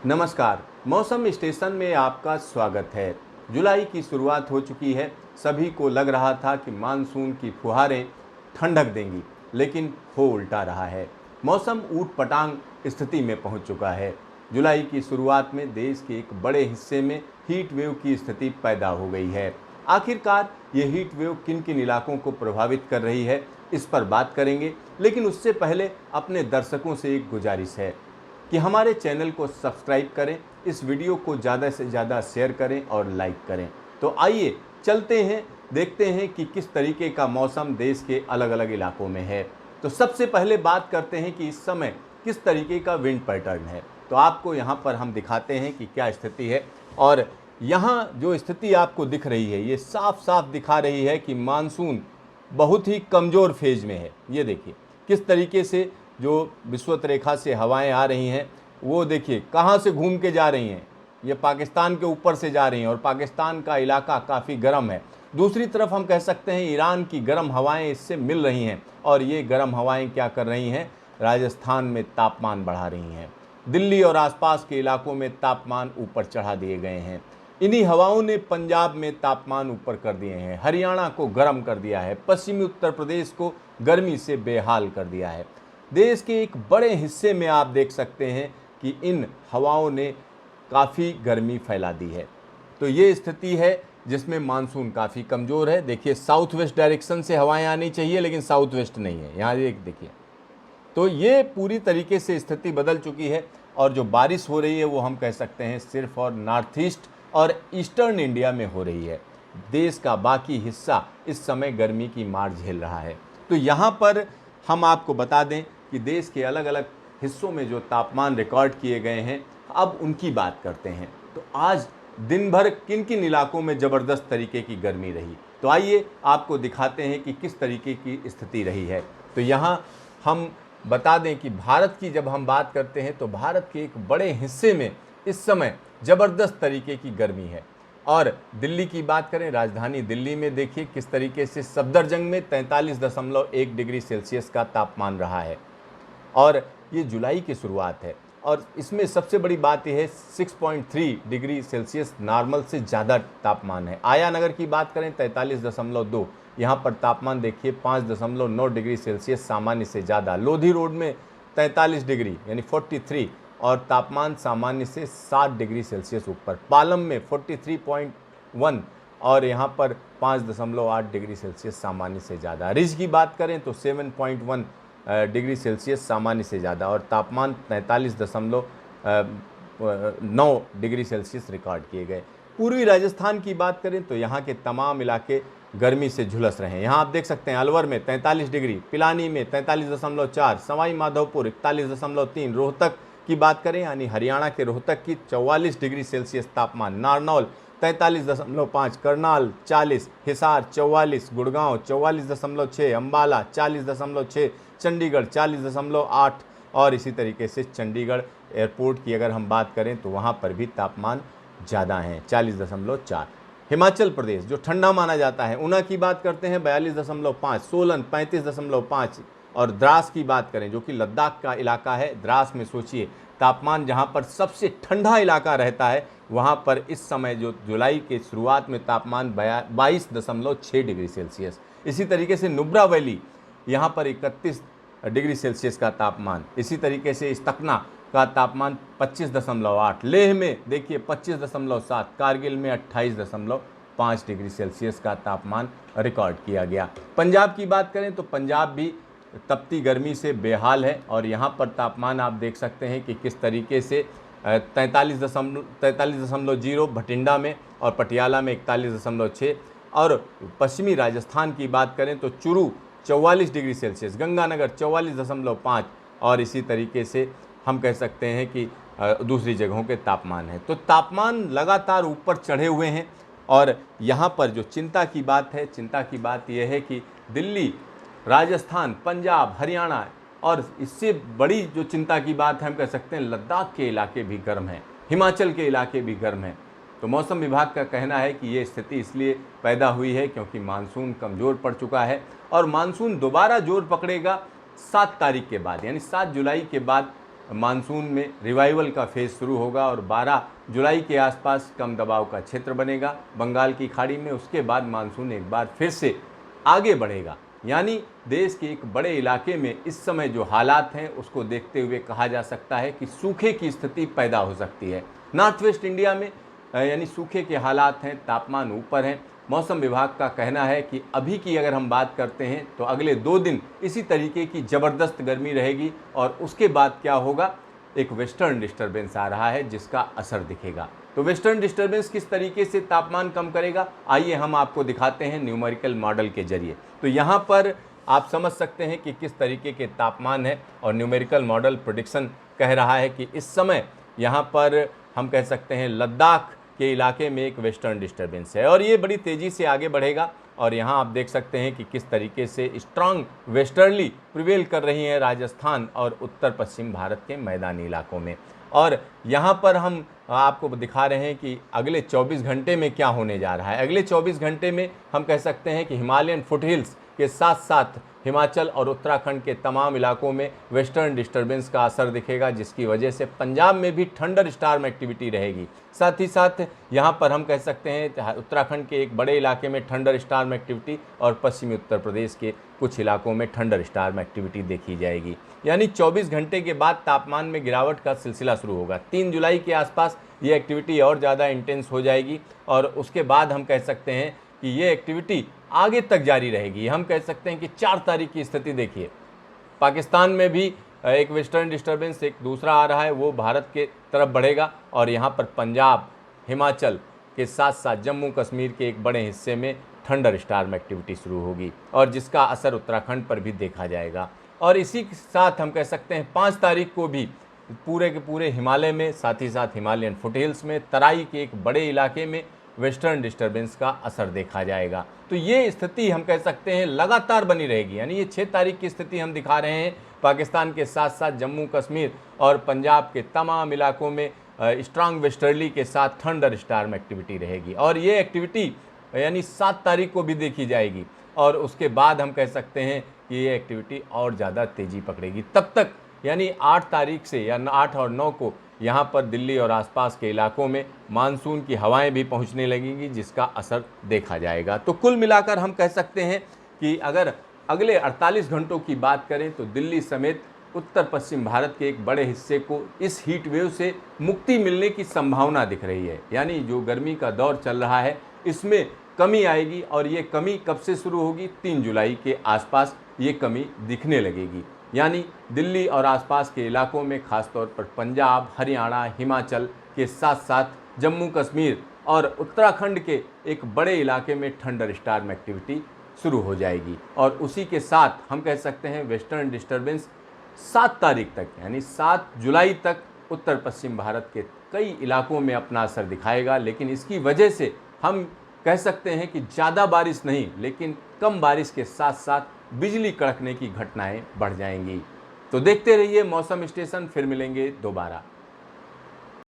नमस्कार। मौसम स्टेशन में आपका स्वागत है। जुलाई की शुरुआत हो चुकी है। सभी को लग रहा था कि मानसून की फुहारें ठंडक देंगी, लेकिन हो उल्टा रहा है। मौसम ऊट-पटांग स्थिति में पहुंच चुका है। जुलाई की शुरुआत में देश के एक बड़े हिस्से में हीट वेव की स्थिति पैदा हो गई है। आखिरकार ये हीट वेव किन किन इलाकों को प्रभावित कर रही है, इस पर बात करेंगे। लेकिन उससे पहले अपने दर्शकों से एक गुजारिश है कि हमारे चैनल को सब्सक्राइब करें, इस वीडियो को ज़्यादा से ज़्यादा शेयर करें और लाइक करें। तो आइए चलते हैं, देखते हैं कि किस तरीके का मौसम देश के अलग अलग इलाकों में है। तो सबसे पहले बात करते हैं कि इस समय किस तरीके का विंड पैटर्न है। तो आपको यहाँ पर हम दिखाते हैं कि क्या स्थिति है। और यहाँ जो स्थिति आपको दिख रही है, ये साफ साफ दिखा रही है कि मानसून बहुत ही कमज़ोर फेज में है। ये देखिए किस तरीके से जो विषुवत रेखा से हवाएं आ रही हैं, वो देखिए कहाँ से घूम के जा रही हैं। ये पाकिस्तान के ऊपर से जा रही हैं और पाकिस्तान का इलाका काफ़ी गर्म है। दूसरी तरफ हम कह सकते हैं ईरान की गर्म हवाएं इससे मिल रही हैं और ये गर्म हवाएं क्या कर रही हैं, राजस्थान में तापमान बढ़ा रही हैं। दिल्ली और आसपास के इलाकों में तापमान ऊपर चढ़ा दिए गए हैं। इन्हीं हवाओं ने पंजाब में तापमान ऊपर कर दिए हैं, हरियाणा को गर्म कर दिया है, पश्चिमी उत्तर प्रदेश को गर्मी से बेहाल कर दिया है। देश के एक बड़े हिस्से में आप देख सकते हैं कि इन हवाओं ने काफ़ी गर्मी फैला दी है। तो ये स्थिति है जिसमें मानसून काफ़ी कमज़ोर है। देखिए साउथ वेस्ट डायरेक्शन से हवाएं आनी चाहिए, लेकिन साउथ वेस्ट नहीं है। यहाँ एक देखिए, तो ये पूरी तरीके से स्थिति बदल चुकी है। और जो बारिश हो रही है वो हम कह सकते हैं सिर्फ और नॉर्थ ईस्ट और ईस्टर्न इंडिया में हो रही है। देश का बाकी हिस्सा इस समय गर्मी की मार झेल रहा है। तो यहाँ पर हम आपको बता दें कि देश के अलग अलग हिस्सों में जो तापमान रिकॉर्ड किए गए हैं, अब उनकी बात करते हैं। तो आज दिन भर किन किन इलाकों में ज़बरदस्त तरीके की गर्मी रही, तो आइए आपको दिखाते हैं कि किस तरीके की स्थिति रही है। तो यहाँ हम बता दें कि भारत की जब हम बात करते हैं तो भारत के एक बड़े हिस्से में इस समय ज़बरदस्त तरीके की गर्मी है। और दिल्ली की बात करें, राजधानी दिल्ली में देखिए किस तरीके से सफदरजंग में 43.1 डिग्री सेल्सियस का तापमान रहा है। और ये जुलाई की शुरुआत है और इसमें सबसे बड़ी बात यह है 6.3 डिग्री सेल्सियस नॉर्मल से ज़्यादा तापमान है। आया नगर की बात करें 43.2, यहाँ पर तापमान देखिए 5.9 डिग्री सेल्सियस सामान्य से ज़्यादा। लोधी रोड में 43 डिग्री यानी 43 और तापमान सामान्य से 7 डिग्री सेल्सियस ऊपर। पालम में 43.1 और यहाँ पर 5.8 डिग्री सेल्सियस सामान्य से ज़्यादा। रिज की बात करें तो 7.1 डिग्री सेल्सियस सामान्य से ज़्यादा और तापमान 43.9 डिग्री सेल्सियस रिकॉर्ड किए गए। पूर्वी राजस्थान की बात करें तो यहाँ के तमाम इलाके गर्मी से झुलस रहे हैं। यहाँ आप देख सकते हैं अलवर में 43 डिग्री, पिलानी में 43.4, सवाई माधोपुर 41.3, रोहतक की बात करें यानी हरियाणा के रोहतक की 44 डिग्री सेल्सियस तापमान, नारनौल 43.5, करनाल 40, हिसार 44, गुड़गांव 44.6, अम्बाला 40.6, चंडीगढ़ 40.8 और इसी तरीके से चंडीगढ़ एयरपोर्ट की अगर हम बात करें तो वहाँ पर भी तापमान ज़्यादा हैं, 40.4। हिमाचल प्रदेश जो ठंडा माना जाता है, ऊना की बात करते हैं 42.5, सोलन 35.5 और द्रास की बात करें जो कि लद्दाख का इलाका है, द्रास में सोचिए तापमान जहाँ पर सबसे ठंडा इलाका रहता है, वहाँ पर इस समय जो जुलाई के शुरुआत में तापमान 22.6 डिग्री सेल्सियस। इसी तरीके से नुब्रा वैली यहाँ पर 31 डिग्री सेल्सियस का तापमान। इसी तरीके से इस्तकना का तापमान 25.8, लेह में देखिए 25.7, कारगिल में 28.5 डिग्री सेल्सियस का तापमान रिकॉर्ड किया गया। पंजाब की बात करें तो पंजाब भी तपती गर्मी से बेहाल है और यहाँ पर तापमान आप देख सकते हैं कि किस तरीके से 43.0 भटिंडा में और पटियाला में 41.6 और पश्चिमी राजस्थान की बात करें तो चुरू 44 डिग्री सेल्सियस, गंगानगर 44.5 और इसी तरीके से हम कह सकते हैं कि दूसरी जगहों के तापमान है। तो तापमान लगातार ऊपर चढ़े हुए हैं और यहाँ पर जो चिंता की बात है, चिंता की बात यह है कि दिल्ली, राजस्थान, पंजाब, हरियाणा और इससे बड़ी जो चिंता की बात है हम कह सकते हैं लद्दाख के इलाके भी गर्म हैं, हिमाचल के इलाके भी गर्म हैं। तो मौसम विभाग का कहना है कि ये स्थिति इसलिए पैदा हुई है क्योंकि मानसून कमज़ोर पड़ चुका है और मानसून दोबारा जोर पकड़ेगा 7 तारीख के बाद, यानी 7 जुलाई के बाद मानसून में रिवाइवल का फेज शुरू होगा और 12 जुलाई के आसपास कम दबाव का क्षेत्र बनेगा बंगाल की खाड़ी में। उसके बाद मानसून एक बार फिर से आगे बढ़ेगा। यानी देश के एक बड़े इलाके में इस समय जो हालात हैं उसको देखते हुए कहा जा सकता है कि सूखे की स्थिति पैदा हो सकती है। नॉर्थ वेस्ट इंडिया में यानी सूखे के हालात हैं, तापमान ऊपर हैं। मौसम विभाग का कहना है कि अभी की अगर हम बात करते हैं तो अगले 2 दिन इसी तरीके की ज़बरदस्त गर्मी रहेगी और उसके बाद क्या होगा, एक वेस्टर्न डिस्टर्बेंस आ रहा है जिसका असर दिखेगा। तो वेस्टर्न डिस्टर्बेंस किस तरीके से तापमान कम करेगा, आइए हम आपको दिखाते हैं न्यूमेरिकल मॉडल के जरिए। तो यहाँ पर आप समझ सकते हैं कि किस तरीके के तापमान है और न्यूमेरिकल मॉडल प्रेडिक्शन कह रहा है कि इस समय यहाँ पर हम कह सकते हैं लद्दाख के इलाके में एक वेस्टर्न डिस्टर्बेंस है और ये बड़ी तेज़ी से आगे बढ़ेगा। और यहाँ आप देख सकते हैं कि किस तरीके से स्ट्रांग वेस्टर्ली प्रिवेल कर रही हैं राजस्थान और उत्तर पश्चिम भारत के मैदानी इलाकों में। और यहाँ पर हम आपको दिखा रहे हैं कि अगले 24 घंटे में क्या होने जा रहा है। अगले 24 घंटे में हम कह सकते हैं कि हिमालयन फुटहिल्स के साथ साथ हिमाचल और उत्तराखंड के तमाम इलाकों में वेस्टर्न डिस्टर्बेंस का असर दिखेगा, जिसकी वजह से पंजाब में भी थंडर स्टॉर्म एक्टिविटी रहेगी। साथ ही साथ यहाँ पर हम कह सकते हैं उत्तराखंड के एक बड़े इलाके में थंडर स्टॉर्म एक्टिविटी और पश्चिमी उत्तर प्रदेश के कुछ इलाकों में थंडर स्टॉर्म एक्टिविटी देखी जाएगी। यानी 24 घंटे के बाद तापमान में गिरावट का सिलसिला शुरू होगा। 3 जुलाई के आसपास ये एक्टिविटी और ज़्यादा इंटेंस हो जाएगी और उसके बाद हम कह सकते हैं कि ये एक्टिविटी आगे तक जारी रहेगी। हम कह सकते हैं कि 4 तारीख की स्थिति देखिए, पाकिस्तान में भी एक वेस्टर्न डिस्टर्बेंस एक दूसरा आ रहा है, वो भारत के तरफ बढ़ेगा और यहाँ पर पंजाब, हिमाचल के साथ साथ जम्मू कश्मीर के एक बड़े हिस्से में थंडर स्टॉर्म एक्टिविटी शुरू होगी और जिसका असर उत्तराखंड पर भी देखा जाएगा। और इसी के साथ हम कह सकते हैं 5 तारीख को भी पूरे के पूरे हिमालय में, साथ ही साथ हिमालयन फुटहिल्स में, तराई के एक बड़े इलाके में वेस्टर्न डिस्टर्बेंस का असर देखा जाएगा। तो ये स्थिति हम कह सकते हैं लगातार बनी रहेगी। यानी ये 6 तारीख की स्थिति हम दिखा रहे हैं, पाकिस्तान के साथ साथ जम्मू कश्मीर और पंजाब के तमाम इलाकों में स्ट्रांग वेस्टर्ली के साथ थंडर स्टॉर्म एक्टिविटी रहेगी और ये एक्टिविटी यानी 7 तारीख को भी देखी जाएगी और उसके बाद हम कह सकते हैं कि ये एक्टिविटी और ज़्यादा तेज़ी पकड़ेगी। तब तक यानी 8 तारीख से या 8 और 9 को यहाँ पर दिल्ली और आसपास के इलाकों में मानसून की हवाएं भी पहुँचने लगेंगी, जिसका असर देखा जाएगा। तो कुल मिलाकर हम कह सकते हैं कि अगर अगले 48 घंटों की बात करें तो दिल्ली समेत उत्तर पश्चिम भारत के एक बड़े हिस्से को इस हीट वेव से मुक्ति मिलने की संभावना दिख रही है। यानी जो गर्मी का दौर चल रहा है इसमें कमी आएगी और ये कमी कब से शुरू होगी, 3 जुलाई के आसपास ये कमी दिखने लगेगी। यानी दिल्ली और आसपास के इलाकों में खासतौर पर पंजाब, हरियाणा, हिमाचल के साथ साथ जम्मू कश्मीर और उत्तराखंड के एक बड़े इलाके में थंडर स्टॉर्म एक्टिविटी शुरू हो जाएगी और उसी के साथ हम कह सकते हैं वेस्टर्न डिस्टर्बेंस 7 तारीख तक यानी 7 जुलाई तक उत्तर पश्चिम भारत के कई इलाकों में अपना असर दिखाएगा। लेकिन इसकी वजह से हम कह सकते हैं कि ज़्यादा बारिश नहीं, लेकिन कम बारिश के साथ साथ बिजली कड़कने की घटनाएं बढ़ जाएंगी। तो देखते रहिए मौसम स्टेशन, फिर मिलेंगे दोबारा।